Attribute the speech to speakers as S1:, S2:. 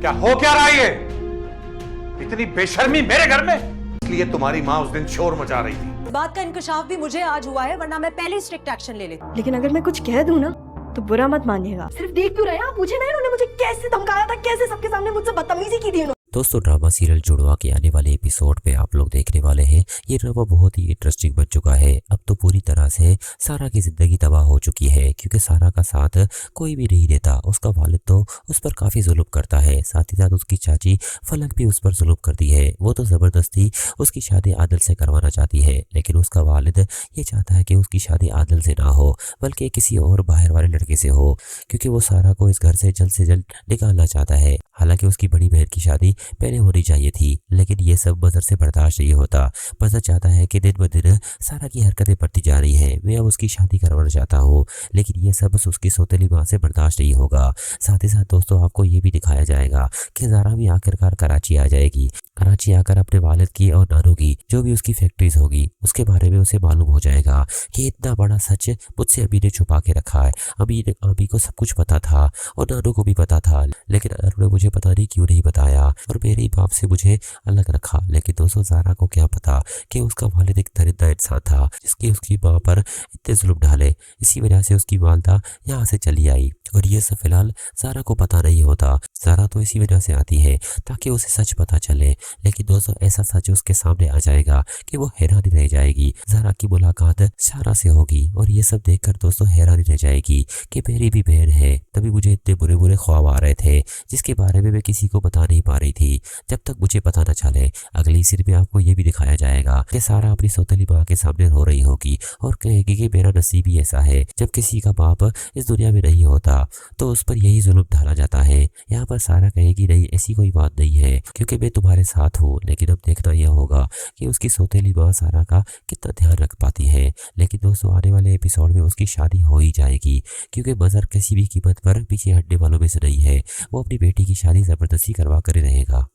S1: क्या हो क्या रहा है ये? इतनी बेशर्मी मेरे घर में? इसलिए तुम्हारी माँ उस दिन शोर मचा रही थी।
S2: बात का इंकशाफ भी मुझे आज हुआ है, वरना मैं पहले स्ट्रिक्ट एक्शन ले लेती।
S3: लेकिन अगर मैं कुछ कह दूं ना तो बुरा मत मानिएगा। सिर्फ देख क्यों रहे हैं आप मुझे? ना इन्होंने मुझे कैसे धमकाया था, कैसे सबके सामने मुझसे बदतमीजी की थी।
S4: दोस्तों ड्रामा सीरियल जुड़वा के आने वाले एपिसोड पे आप लोग देखने वाले हैं। ये ड्रामा बहुत ही इंटरेस्टिंग बन चुका है। अब तो पूरी तरह से सारा की जिंदगी तबाह हो चुकी है, क्योंकि सारा का साथ कोई भी नहीं देता। उसका वालिद तो उस पर काफी जुल्म करता है, साथ ही साथ उसकी चाची फलक भी उस पर जुल्म करती है। वो तो जबरदस्ती उसकी शादी आदिल से करवाना चाहती है, लेकिन उसका वालिद ये चाहता है कि उसकी शादी आदिल से ना हो, बल्कि किसी और बाहर वाले लड़के से हो, क्योंकि वो सारा को इस घर से जल्द निकालना चाहता है। हालांकि उसकी बड़ी बहन की शादी पहले होनी चाहिए थी, लेकिन ये सब मजर से बर्दाश्त नहीं होता। मजर चाहता है कि दिन ब दिन सारा की हरकतें बढ़ती जा रही है, मैं अब उसकी शादी करवाना चाहता हूँ, लेकिन ये सब उसकी सौतेली माँ से बर्दाश्त नहीं होगा। साथ ही साथ दोस्तों आपको ये भी दिखाया जाएगा कि ज़ारा भी आखिरकार कराची आ जाएगी। कराची आकर अपने वालिद की और नानू की जो भी उसकी फैक्ट्रीज होगी उसके बारे में उसे मालूम हो जाएगा कि इतना बड़ा सच मुझसे अभी ने छुपा के रखा है। अभी को सब कुछ पता था और नानू को भी पता था, लेकिन नानू ने मुझे पता नहीं क्यों नहीं बताया और मेरे बाप से मुझे अलग रखा। लेकिन दोस्तों ज़ारा को क्या पता कि उसका वालिद एक दरिंदा इंसान था, जिसकी उसकी माँ पर इतने जुल्म डाले। इसी वजह से उसकी वालदा यहाँ से चली आई और ये सब फिलहाल ज़ारा को पता नहीं होता। ज़ारा तो इसी वजह से आती है ताकि उसे सच पता चले, लेकिन दोस्तों ऐसा सच उसके सामने आ जाएगा कि वो हैरानी रह जाएगी। ज़ारा की मुलाकात सारा से होगी और ये सब देखकर दोस्तों हैरानी रह जाएगी कि मेरी भी बहन है। तभी मुझे इतने बुरे बुरे ख्वाब आ रहे थे जिसके बारे में मैं किसी को बता नहीं पा रही थी, जब तक मुझे पता न चले। अगली सीरीज में आपको ये भी दिखाया जाएगा कि सारा अपनी सौतेली माँ के सामने रो रही होगी और कहेगी कि मेरा नसीब ही ऐसा है, जब किसी का बाप इस दुनिया में नहीं होता तो उस पर यही जुल्म ढाला जाता है। यहाँ पर सारा कहेगी नहीं, ऐसी कोई बात नहीं है, क्योंकि मैं तुम्हारे साथ हूँ। लेकिन अब देखना यह होगा कि उसकी सौतेली माँ सारा का कितना ध्यान रख पाती है। लेकिन दोस्तों आने वाले एपिसोड में उसकी शादी हो ही जाएगी, क्योंकि मजहर किसी भी कीमत पर पीछे हटने वालों में से नहीं है। वो अपनी बेटी की शादी जबरदस्ती करवा कर ही रहेगा।